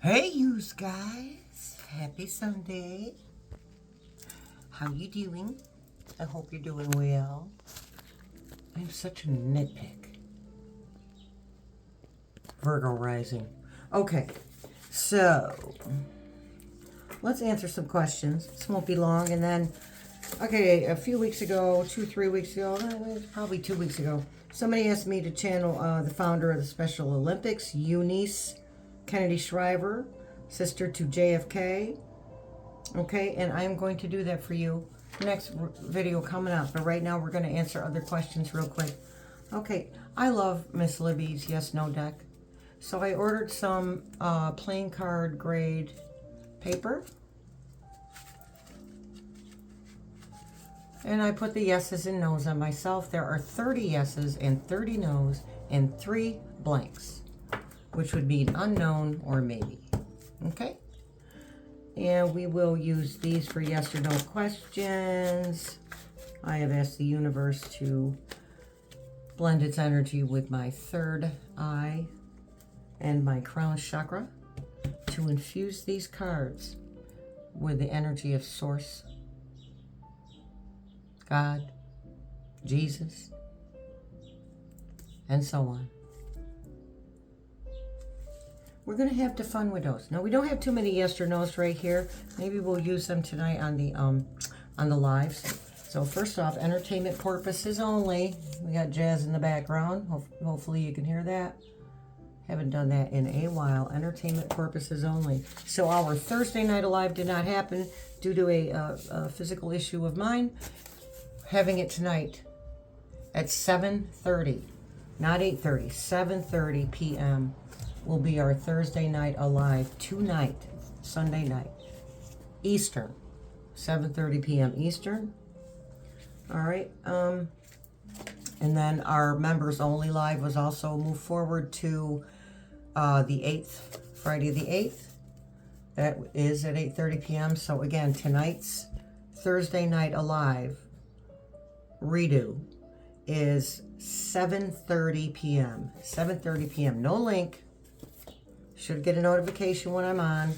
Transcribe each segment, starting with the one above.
Hey, you guys. Happy Sunday. How you doing? I hope you're doing well. I'm such a nitpick. Virgo rising. Okay, so let's answer some questions. This won't be long. And then, okay, a few weeks ago, 2-3 weeks ago, probably 2 weeks ago, somebody asked me to channel the founder of the Special Olympics, Eunice Kennedy Shriver, sister to JFK. Okay, and I'm going to do that for you. Next video coming up, but right now we're going to answer other questions real quick. Okay, I love Miss Libby's Yes No deck. So I ordered some playing card grade paper. And I put the yeses and nos on myself. There are 30 yeses and 30 nos and 3 blanks, which would mean unknown or maybe. Okay? And we will use these for yes or no questions. I have asked the universe to blend its energy with my third eye and my crown chakra to infuse these cards with the energy of Source, God, Jesus, and so on. We're going to have fun with those. Now, we don't have too many yes or no's right here. Maybe we'll use them tonight on the lives. So first off, entertainment purposes only. We got jazz in the background. Hopefully you can hear that. Haven't done that in a while. Entertainment purposes only. So our Thursday night alive did not happen due to a physical issue of mine. Having it tonight at 7:30, not 8:30, 7:30 p.m. will be our Thursday night alive tonight, Sunday night, Eastern, 7:30 p.m. Eastern. All right. And then our members only live was also moved forward to the 8th, Friday the 8th. That is at 8:30 p.m. So again, tonight's Thursday night alive redo is 7:30 p.m. 7:30 p.m. No link. Should get a notification when I'm on.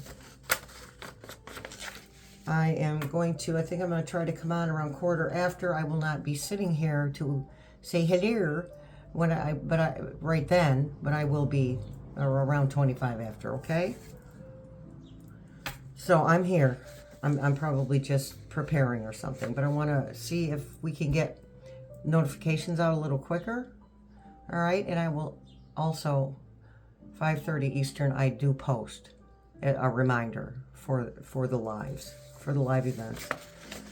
I think I'm going to try to come on around quarter after. I will not be sitting here to say hello right then, but I will be around 25 after, okay? So I'm here. I'm probably just preparing or something, but I want to see if we can get notifications out a little quicker. All right, and I will also 5:30 Eastern, I do post a reminder for the lives, for the live events.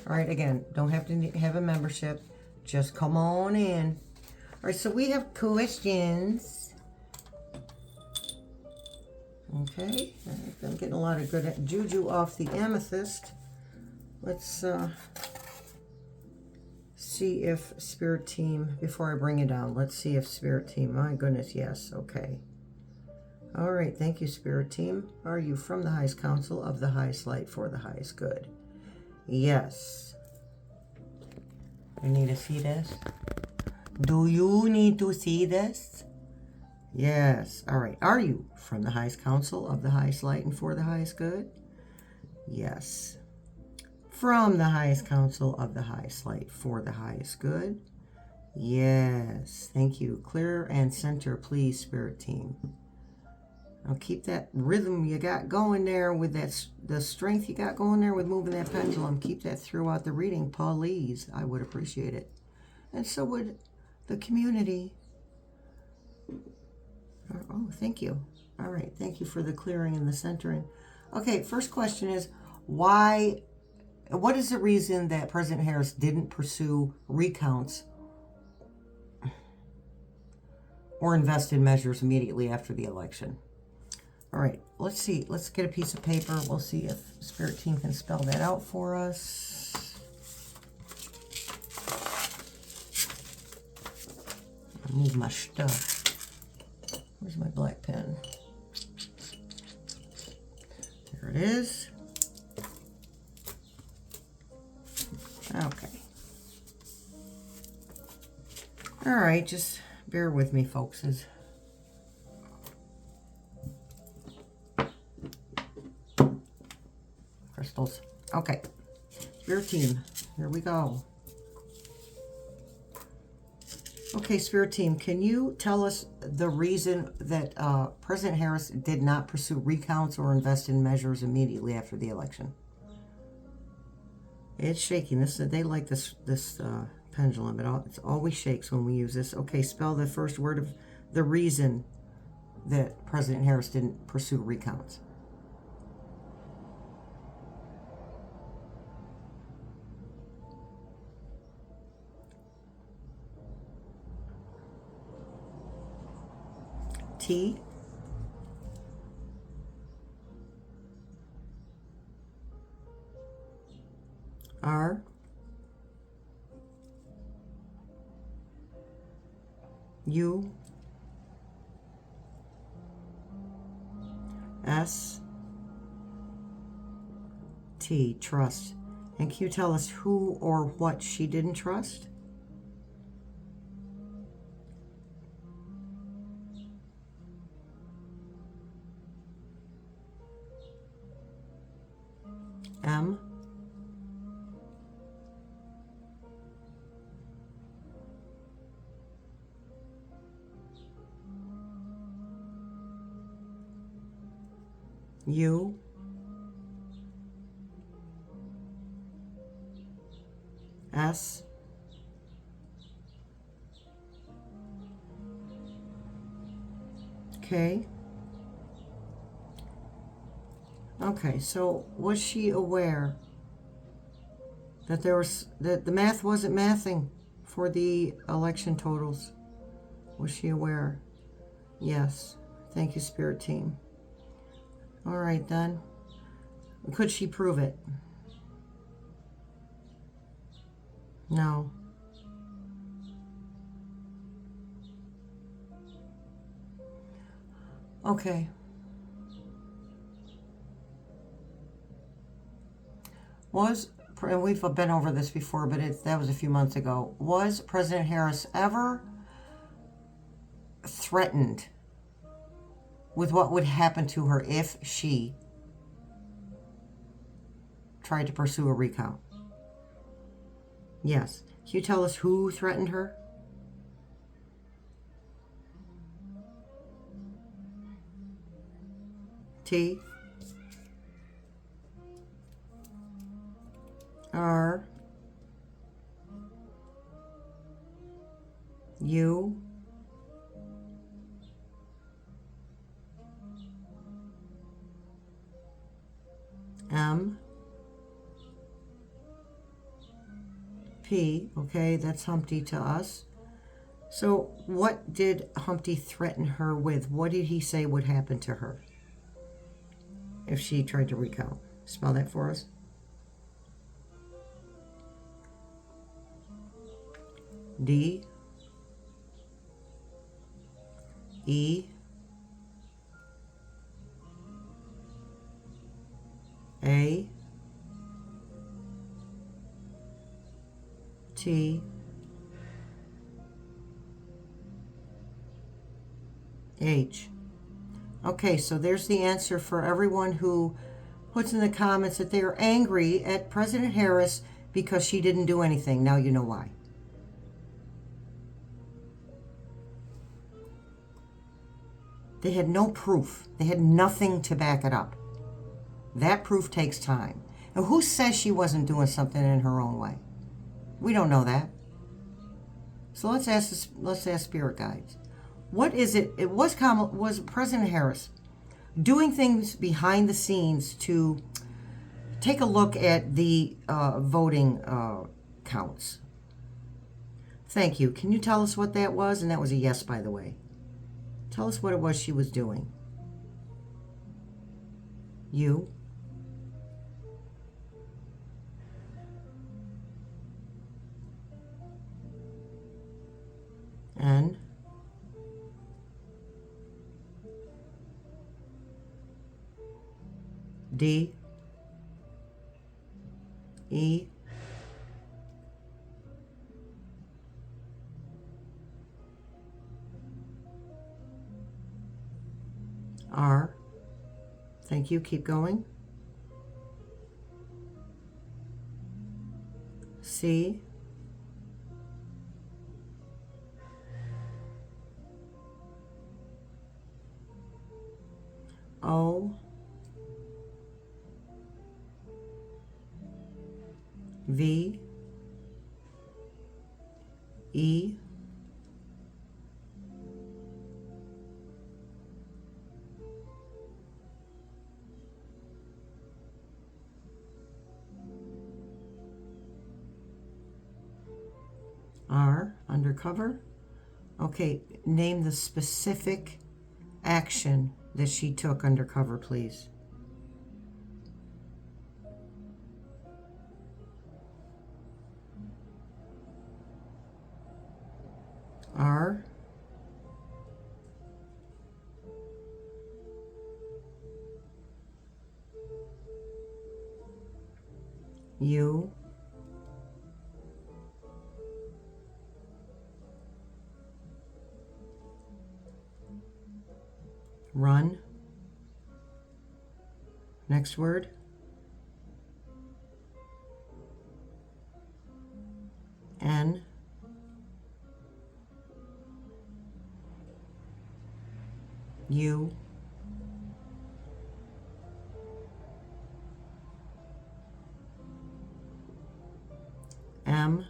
All right, again, don't have to have a membership. Just come on in. All right, so we have questions. Okay, I'm getting a lot of good juju off the amethyst. Let's see if Spirit Team, before I bring it down, let's see if Spirit Team, my goodness, yes, okay. All right, thank you, Spirit Team. Are you from the highest council of the highest light for the highest good? Yes. I need to see this. Do you need to see this? Yes. All right. Are you from the highest council of the highest light and for the highest good? Yes. From the highest council of the highest light for the highest good? Yes. Thank you. Clear and center, please, Spirit Team. Now keep that rhythm you got going there with the strength you got going there with moving that pendulum. Keep that throughout the reading, please. I would appreciate it. And so would the community. Oh, thank you. All right. Thank you for the clearing and the centering. Okay, first question is, what is the reason that President Harris didn't pursue recounts or invest in measures immediately after the election? All right, let's see. Let's get a piece of paper. We'll see if Spirit Team can spell that out for us. I'll move my stuff. Where's my black pen? There it is. Okay. All right, just bear with me, folks. crystals. Okay. Spirit team, here we go. Okay, Spirit team, can you tell us the reason that President Harris did not pursue recounts or invest in measures immediately after the election? It's shaking. They like this pendulum. It always shakes when we use this. Okay, spell the first word of the reason that President Harris didn't pursue recounts. T. R. U. S. T. Trust. And can you tell us who or what she didn't trust? M. U. S. K. Okay, so was she aware that that the math wasn't mathing for the election totals? Was she aware? Yes. Thank you, Spirit team. All right, then. Could she prove it? No. Okay. And we've been over this before, but that was a few months ago. Was President Harris ever threatened with what would happen to her if she tried to pursue a recount? Yes. Can you tell us who threatened her? T. R. U. M. P. Okay, that's Humpty to us. So what did Humpty threaten her with? What did he say would happen to her if she tried to recount? Spell that for us. D. E. A. T. H. Okay, so there's the answer for everyone who puts in the comments that they are angry at President Harris because she didn't do anything. Now you know why. They had no proof. They had nothing to back it up. That proof takes time. And who says she wasn't doing something in her own way? We don't know that. So let's ask spirit guides. What is it? Was President Harris doing things behind the scenes to take a look at the voting counts? Thank you. Can you tell us what that was? And that was a yes, by the way. Tell us what it was she was doing. You. N. D. E. R. Thank you. Keep going. C, O, V, E, R, undercover. Okay, name the specific action that she took undercover, please. R, U, run. Next word. N, U, M,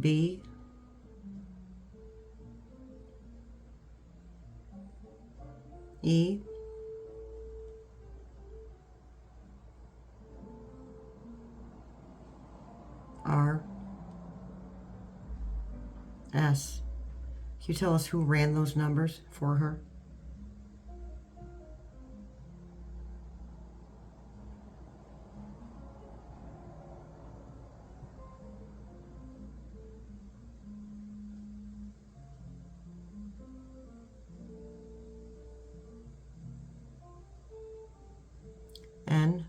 B, E, R, S. Can you tell us who ran those numbers for her? N,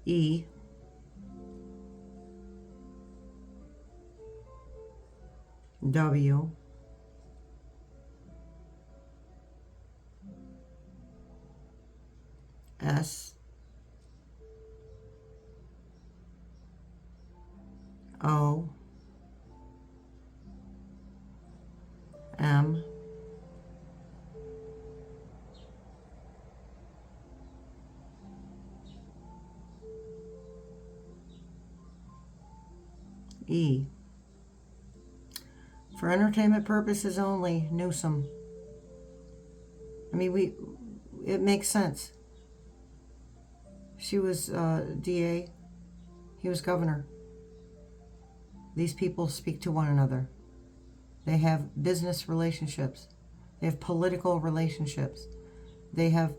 E, W, S, O, M, E. For entertainment purposes only, Newsom. I mean, it makes sense. She was DA. He was governor. These people speak to one another. They have business relationships. They have political relationships. They have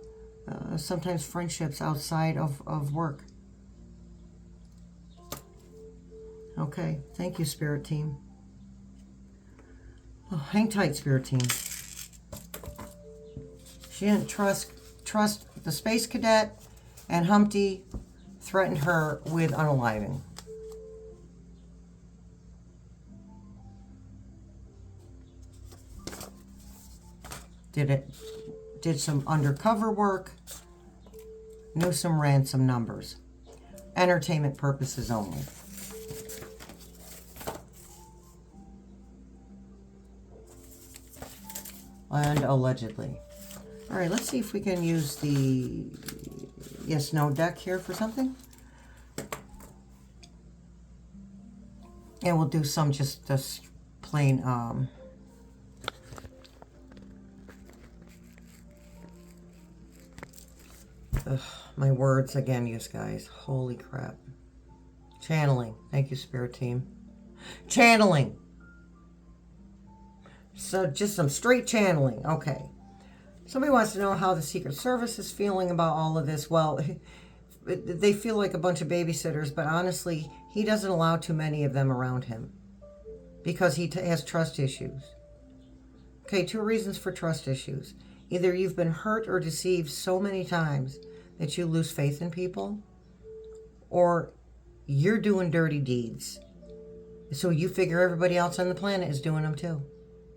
sometimes friendships outside of work. Okay, thank you, Spirit Team. Oh, hang tight, Spirit Team. She didn't trust the Space Cadet, and Humpty threatened her with unaliving. Did some undercover work, knew some ransom numbers. Entertainment purposes only. And allegedly. All right, let's see if we can use the yes/no deck here for something. And we'll do some just plain my words again, you guys. Holy crap. Channeling. Thank you, Spirit Team. Channeling. So just some straight channeling. Okay. Somebody wants to know how the Secret Service is feeling about all of this. Well, they feel like a bunch of babysitters, but honestly, he doesn't allow too many of them around him because he has trust issues. Okay, 2 reasons for trust issues. Either you've been hurt or deceived so many times that you lose faith in people, or you're doing dirty deeds. So you figure everybody else on the planet is doing them too,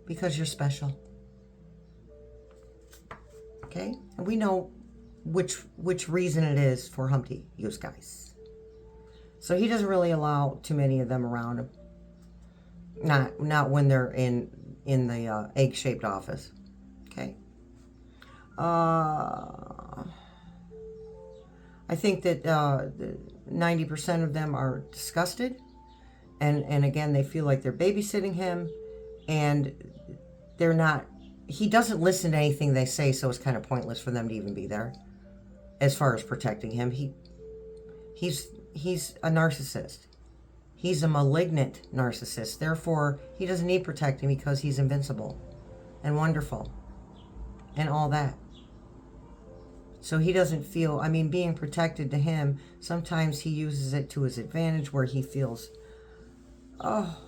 because you're special. Okay? And we know which reason it is for Humpty, you guys. So he doesn't really allow too many of them around him. Not when they're in the egg-shaped office. Okay? I think that 90% of them are disgusted. And again, they feel like they're babysitting him. And they're not... He doesn't listen to anything they say, so it's kind of pointless for them to even be there. As far as protecting him. He's a narcissist. He's a malignant narcissist. Therefore, he doesn't need protecting because he's invincible and wonderful and all that. So he doesn't feel, I mean, being protected to him, sometimes he uses it to his advantage where he feels, oh,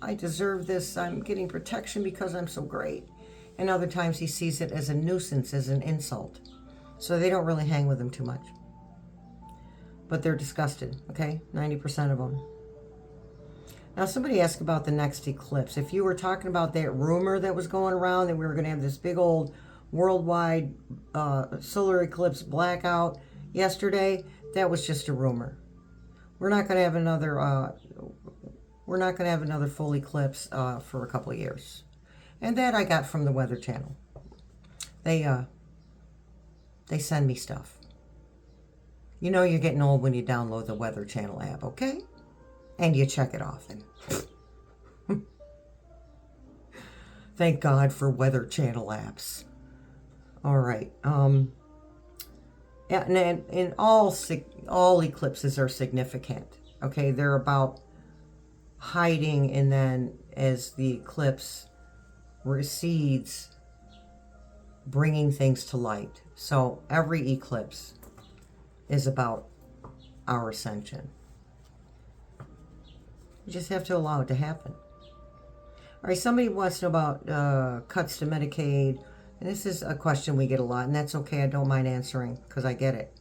I deserve this. I'm getting protection because I'm so great. And other times he sees it as a nuisance, as an insult. So they don't really hang with him too much. But they're disgusted, okay? 90% of them. Now, somebody asked about the next eclipse. If you were talking about that rumor that was going around that we were going to have this big old worldwide solar eclipse blackout yesterday, that was just a rumor. We're not going to have another. We're not going to have another full eclipse for a couple of years, and that I got from the Weather Channel. They send me stuff. You know you're getting old when you download the Weather Channel app, okay? And you check it often. Thank God for Weather Channel apps. All right. Yeah, and all eclipses are significant. Okay, they're about hiding, and then as the eclipse recedes, bringing things to light. So every eclipse is about our ascension. You just have to allow it to happen. All right, somebody wants to know about cuts to Medicaid. And this is a question we get a lot, and that's okay. I don't mind answering because I get it.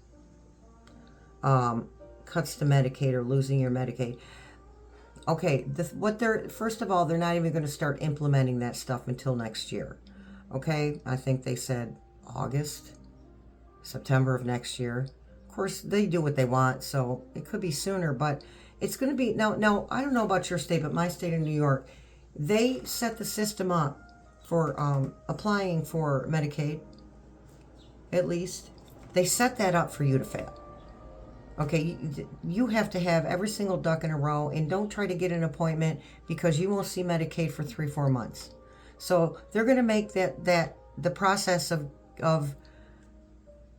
Cuts to Medicaid or losing your Medicaid. Okay, first of all, they're not even going to start implementing that stuff until next year. Okay, I think they said August, September of next year. Of course, they do what they want, so it could be sooner, but it's going to be... Now, I don't know about your state, but my state of New York, they set the system up for applying for Medicaid, at least. They set that up for you to fail. Okay, you have to have every single duck in a row, and don't try to get an appointment because you won't see Medicaid for 3-4 months. So they're going to make the process of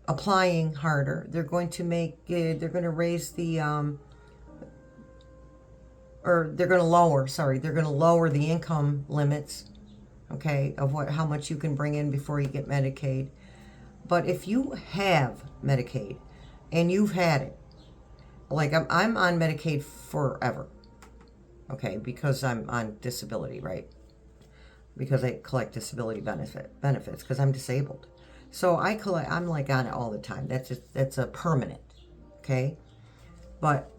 applying harder. They're going to they're going to raise the they're going to lower the income limits, okay, of how much you can bring in before you get Medicaid. But if you have Medicaid and you've had it, like I'm on Medicaid forever, okay, because I'm on disability, right? Because I collect disability benefits because I'm disabled. So I'm like on it all the time. That's a permanent, okay? But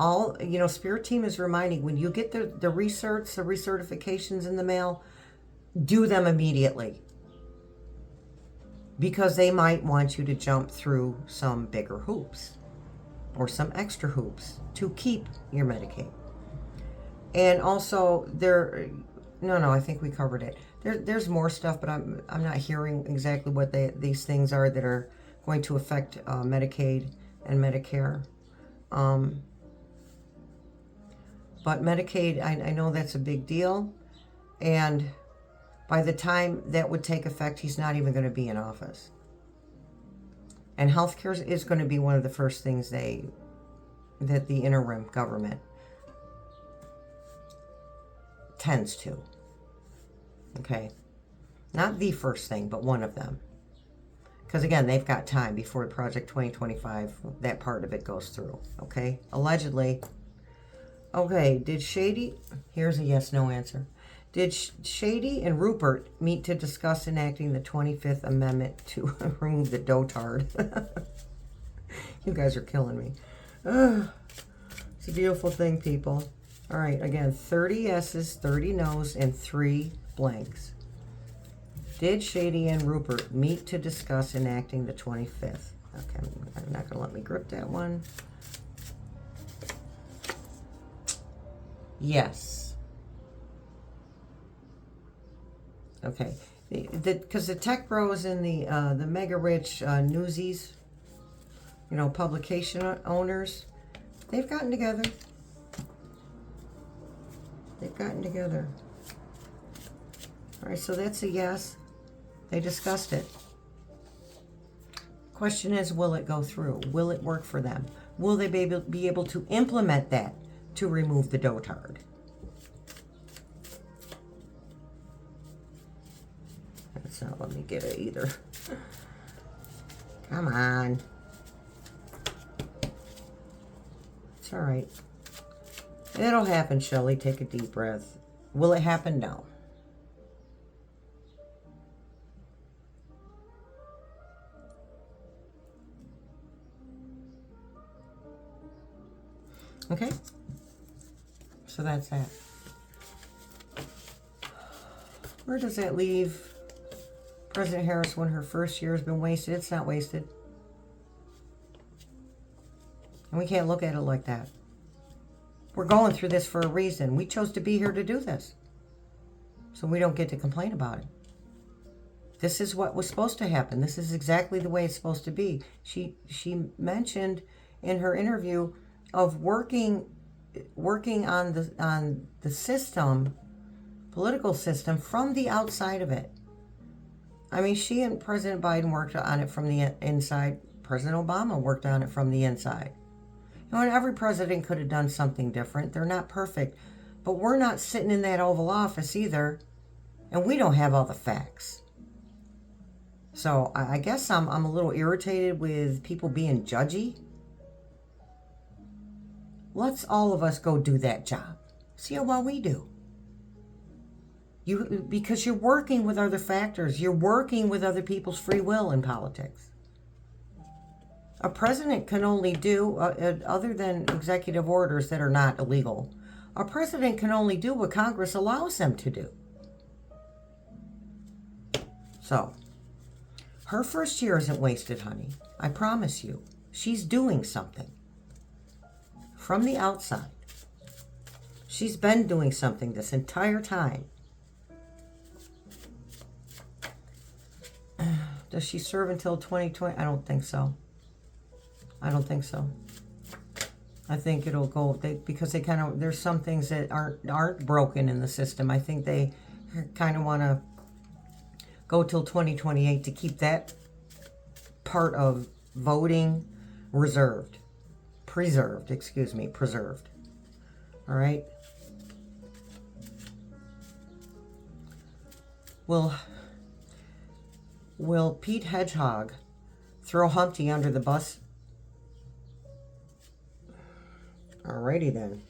Spirit Team is reminding, when you get the recertifications in the mail, do them immediately. Because they might want you to jump through some bigger hoops or some extra hoops to keep your Medicaid. And also I think we covered it. There's more stuff, but I'm not hearing exactly what these things are that are going to affect Medicaid and Medicare. But Medicaid, I know that's a big deal. And by the time that would take effect, he's not even going to be in office. And healthcare is going to be one of the first things that the interim government tends to. Okay? Not the first thing, but one of them. Because again, they've got time before Project 2025, that part of it goes through. Okay? Allegedly. Okay, here's a yes/no answer. Did Shady and Rupert meet to discuss enacting the 25th Amendment to remove the dotard? You guys are killing me. Ugh. It's a beautiful thing, people. All right, again, 30 yeses, 30 noes, and 3 blanks. Did Shady and Rupert meet to discuss enacting the 25th? Okay, I'm not going to let me grip that one. Yes. Okay, because the tech bros and the mega rich newsies, you know, publication owners, they've gotten together. They've gotten together. All right, so that's a yes. They discussed it. Question is, will it go through? Will it work for them? Will they be able to implement that to remove the dotard? That's not let me get it either. Come on. It's all right. It'll happen, Shelley. Take a deep breath. Will it happen? No. Okay. So that's that. Where does that leave President Harris when her first year has been wasted? It's not wasted. And we can't look at it like that. We're going through this for a reason. We chose to be here to do this. So we don't get to complain about it. This is what was supposed to happen. This is exactly the way it's supposed to be. She mentioned in her interview of working on the system, political system, from the outside of it. I mean, she and President Biden worked on it from the inside. President Obama worked on it from the inside. You know, and every president could have done something different. They're not perfect. But we're not sitting in that Oval Office either. And we don't have all the facts. So I guess I'm a little irritated with people being judgy. Let's all of us go do that job. See how well we do. Because you're working with other factors. You're working with other people's free will in politics. A president can only do, other than executive orders that are not illegal, a president can only do what Congress allows them to do. So, her first year isn't wasted, honey. I promise you. She's doing something. From the outside. She's been doing something this entire time. Does she serve until 2020? I don't think so. I don't think so. I think it'll go, because they kind of, there's some things that aren't broken in the system. I think they kind of want to go till 2028 to keep that part of voting preserved. All right. Will Pete Hedgehog throw Humpty under the bus? Alrighty then.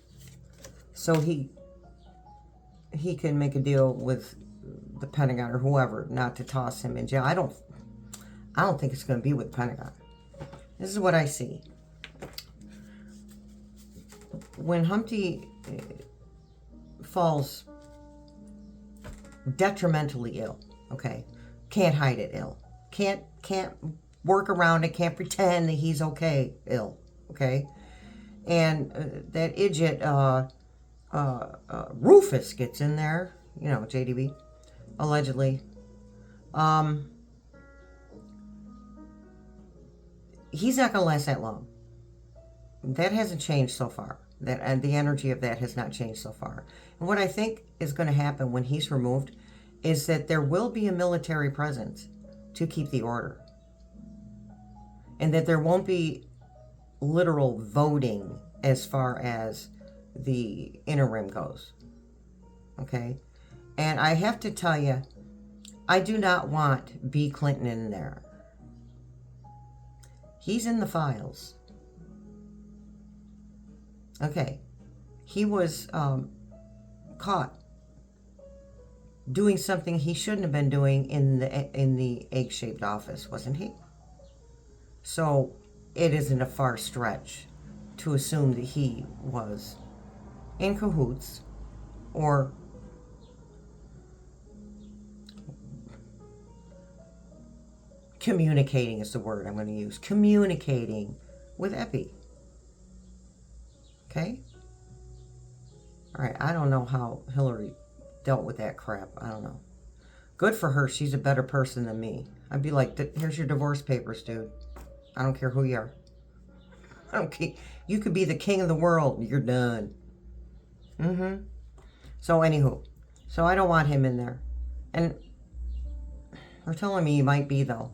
So he can make a deal with the Pentagon or whoever not to toss him in jail. I don't think it's going to be with the Pentagon. This is what I see. When Humpty falls detrimentally ill, okay, can't hide it ill, can't work around it, can't pretend that he's okay ill, okay, and that idiot Rufus gets in there, you know, JDB, allegedly. He's not going to last that long. That hasn't changed so far. And the energy of that has not changed so far. And what I think is going to happen when he's removed is that there will be a military presence to keep the order. And that there won't be literal voting as far as the interim goes. Okay? And I have to tell you, I do not want B. Clinton in there. He's in the files. Okay. He was caught doing something he shouldn't have been doing in the egg-shaped office, wasn't he? So it isn't a far stretch to assume that he was in cahoots or communicating is the word I'm going to use. Communicating with Epi. Okay? All right, I don't know how Hillary dealt with that crap. I don't know. Good for her. She's a better person than me. I'd be like, here's your divorce papers, dude. I don't care who you are. I don't care. You could be the king of the world. You're done. So anywho. So I don't want him in there. And they're telling me he might be, though.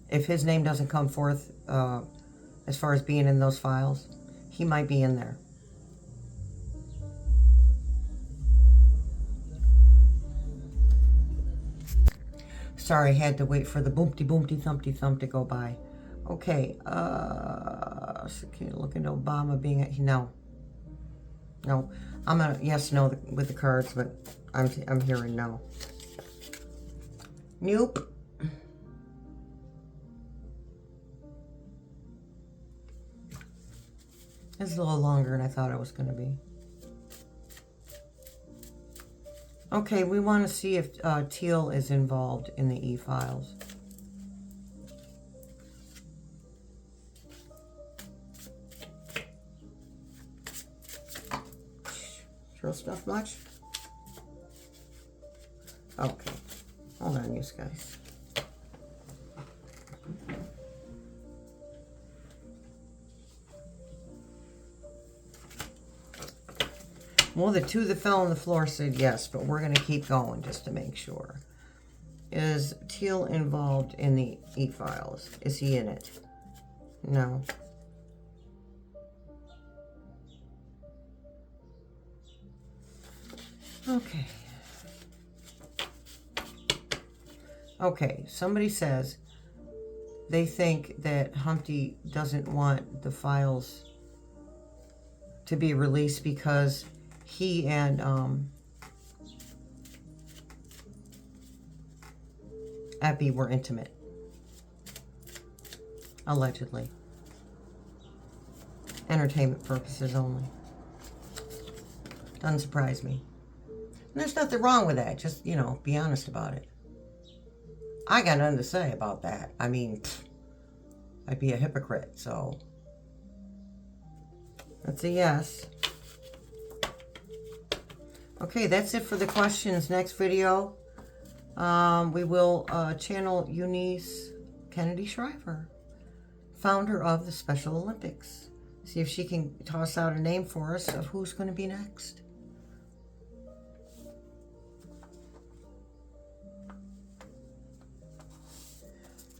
If his name doesn't come forth as far as being in those files, he might be in there. Sorry, I had to wait for the boomty boomty thumpty thump to go by. Okay, looking at Obama being no. I'm gonna yes, no with the cards, but I'm hearing no. Nope. It's a little longer than I thought it was going to be. Okay, we want to see if Teal is involved in the e-files. Throw stuff much? Okay. Hold on, you guys. Well, the two that fell on the floor said yes, but we're going to keep going just to make sure. Is Teal involved in the e-files? Is he in it? No. Okay. Okay, somebody says they think that Humpty doesn't want the files to be released because he and Epi were intimate. Allegedly. Entertainment purposes only. Doesn't surprise me. And there's nothing wrong with that. Just, you know, be honest about it. I got nothing to say about that. I mean, I'd be a hypocrite, so that's a yes. Okay, that's it for the questions. Next video, we will channel Eunice Kennedy Shriver, founder of the Special Olympics. See if she can toss out a name for us of who's going to be next.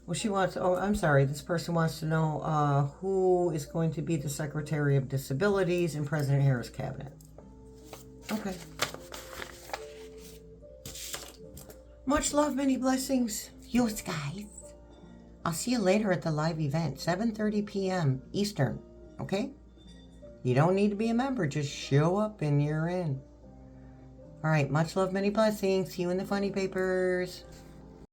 Well, she wants, oh, I'm sorry, this person wants to know who is going to be the Secretary of Disabilities in President Harris' cabinet. Okay. Much love, many blessings, you guys. I'll see you later at the live event, 7:30 p.m. Eastern, okay? You don't need to be a member, just show up and you're in. All right, much love, many blessings. See you in the funny papers.